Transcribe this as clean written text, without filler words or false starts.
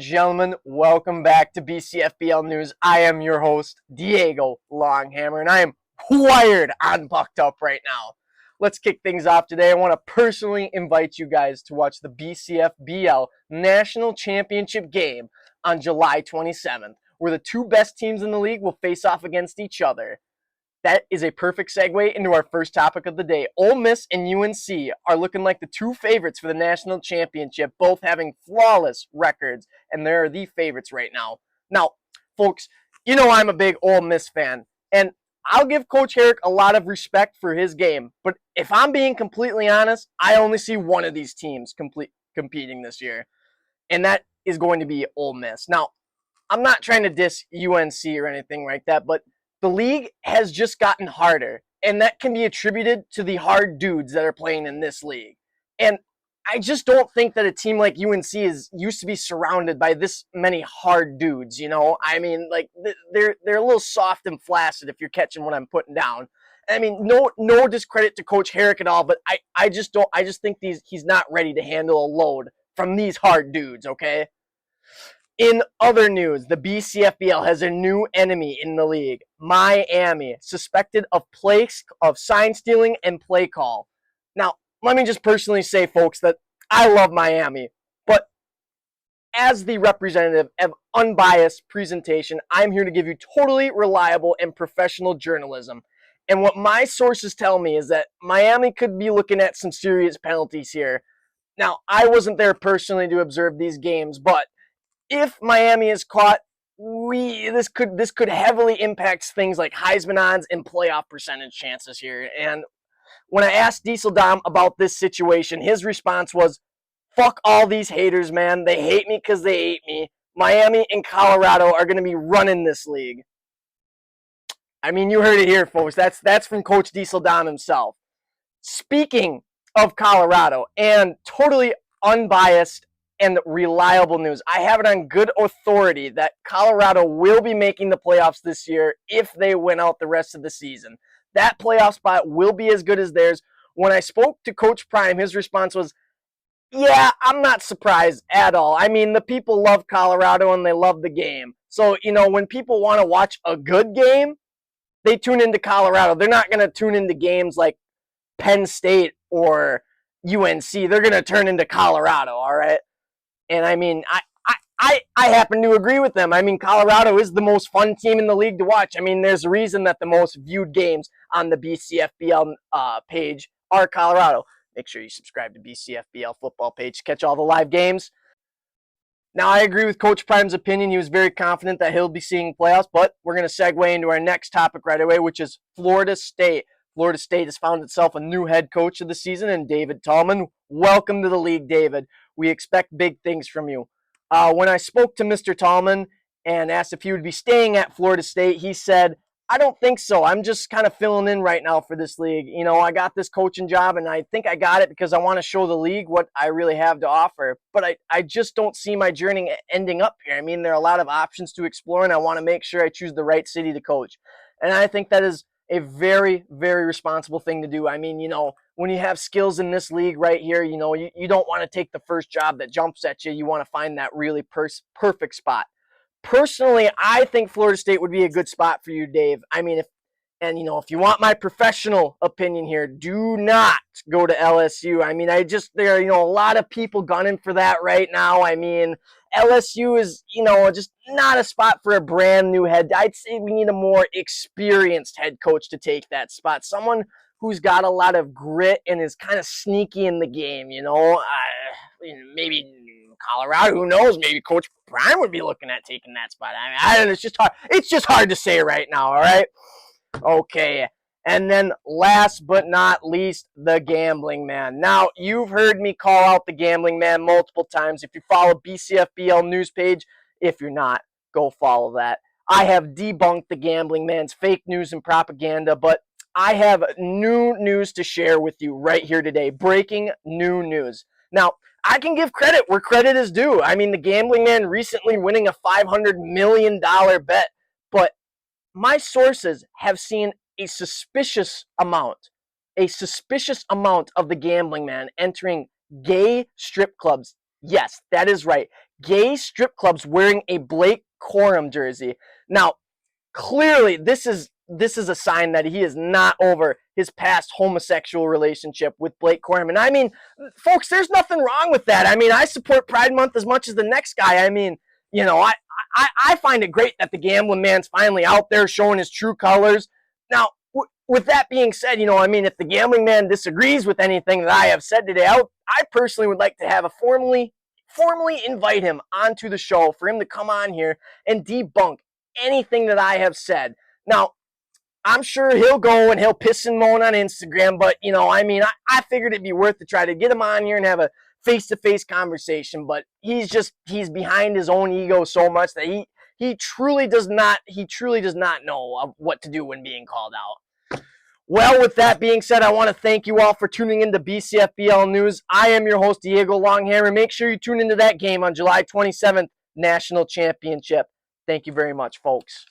gentlemen, welcome back to BCFBL News. I am your host, Diego Longhammer, and I am wired on Bucked Up right now. Let's kick things off today. I want to personally invite you guys to watch the BCFBL National Championship game on July 27th, where the two best teams in the league will face off against each other. That is a perfect segue into our first topic of the day. Ole Miss and UNC are looking like the two favorites for the national championship, both having flawless records, and they're the favorites right now. Now, folks, you know I'm a big Ole Miss fan, and I'll give Coach Herrick a lot of respect for his game, but if I'm being completely honest, I only see one of these teams competing this year, and that is going to be Ole Miss. Now, I'm not trying to diss UNC or anything like that, but the league has just gotten harder, and that can be attributed to the hard dudes that are playing in this league. And I just don't think that a team like UNC used to be surrounded by this many hard dudes, you know? I mean, like, they're a little soft and flaccid if you're catching what I'm putting down. I mean, no discredit to Coach Herrick at all, but I just think he's not ready to handle a load from these hard dudes, okay? In other news, the BCFBL has a new enemy in the league, Miami, suspected of sign stealing and play call. Now, let me just personally say, folks, that I love Miami, but as the representative of unbiased presentation, I'm here to give you totally reliable and professional journalism. And what my sources tell me is that Miami could be looking at some serious penalties here. Now, I wasn't there personally to observe these games, but if Miami is caught, this could heavily impact things like Heisman odds and playoff percentage chances here. And when I asked Diesel Dom about this situation, his response was, "Fuck all these haters, man. They hate me because they hate me. Miami and Colorado are going to be running this league." I mean, you heard it here, folks. That's from Coach Diesel Dom himself. Speaking of Colorado, and totally unbiased and reliable news, I have it on good authority that Colorado will be making the playoffs this year if they win out the rest of the season. That playoff spot will be as good as theirs. When I spoke to Coach Prime, his response was, "Yeah, I'm not surprised at all. I mean, the people love Colorado and they love the game. So, you know, when people want to watch a good game, they tune into Colorado. They're not going to tune into games like Penn State or UNC. They're going to turn into Colorado, all right?" And I mean, I happen to agree with them. I mean, Colorado is the most fun team in the league to watch. I mean, there's a reason that the most viewed games on the BCFBL page are Colorado. Make sure you subscribe to BCFBL football page to catch all the live games. Now, I agree with Coach Prime's opinion. He was very confident that he'll be seeing playoffs, but we're going to segue into our next topic right away, which is Florida State. Florida State has found itself a new head coach of the season in David Tallman. Welcome to the league, David. We expect big things from you. When I spoke to Mr. Tallman and asked if he would be staying at Florida State, he said, "I don't think so. I'm just kind of filling in right now for this league. You know, I got this coaching job, and I think I got it because I want to show the league what I really have to offer. But I just don't see my journey ending up here. I mean, there are a lot of options to explore, and I want to make sure I choose the right city to coach." And I think that is a very, very responsible thing to do. I mean, you know, when you have skills in this league right here, you know, you don't want to take the first job that jumps at you. You want to find that really perfect spot. Personally, I think Florida State would be a good spot for you, Dave. I mean, if you want my professional opinion here, do not go to LSU. I mean, there are, a lot of people gunning for that right now. I mean, LSU is, just not a spot for a brand new head. I'd say we need a more experienced head coach to take that spot. Someone who's got a lot of grit and is kind of sneaky in the game, maybe Colorado, who knows? Maybe Coach Prime would be looking at taking that spot. I don't know. It's just hard to say right now, all right? Okay, and then last but not least, the Gambling Man. Now, you've heard me call out the Gambling Man multiple times. If you follow BCFBL news page, if you're not, go follow that. I have debunked the Gambling Man's fake news and propaganda, but I have new news to share with you right here today. Breaking new news. Now, I can give credit where credit is due. I mean, the Gambling Man recently winning a $500 million bet, but my sources have seen a suspicious amount of the Gambling Man entering gay strip clubs. Yes, that is right. gay strip clubs wearing a Blake Corum jersey. Now, clearly, this is a sign that he is not over his past homosexual relationship with Blake Corum. And I mean, folks, there's nothing wrong with that. I mean, I support Pride Month as much as the next guy. I mean, you know, I find it great that the gambling man's finally out there showing his true colors. Now, with that being said, you know, I mean, if the gambling man disagrees with anything that I have said today, I personally would like to have a formally invite him onto the show for him to come on here and debunk anything that I have said. Now, I'm sure he'll go and he'll piss and moan on Instagram, but, you know, I mean, I figured it'd be worth to try to get him on here and have a face-to-face conversation, but he's behind his own ego so much that he truly does not know what to do when being called out. Well, with that being said, I want to thank you all for tuning into BCFBL News. I am your host, Diego Longhammer. Make sure you tune into that game on July 27th, National Championship. Thank you very much, folks.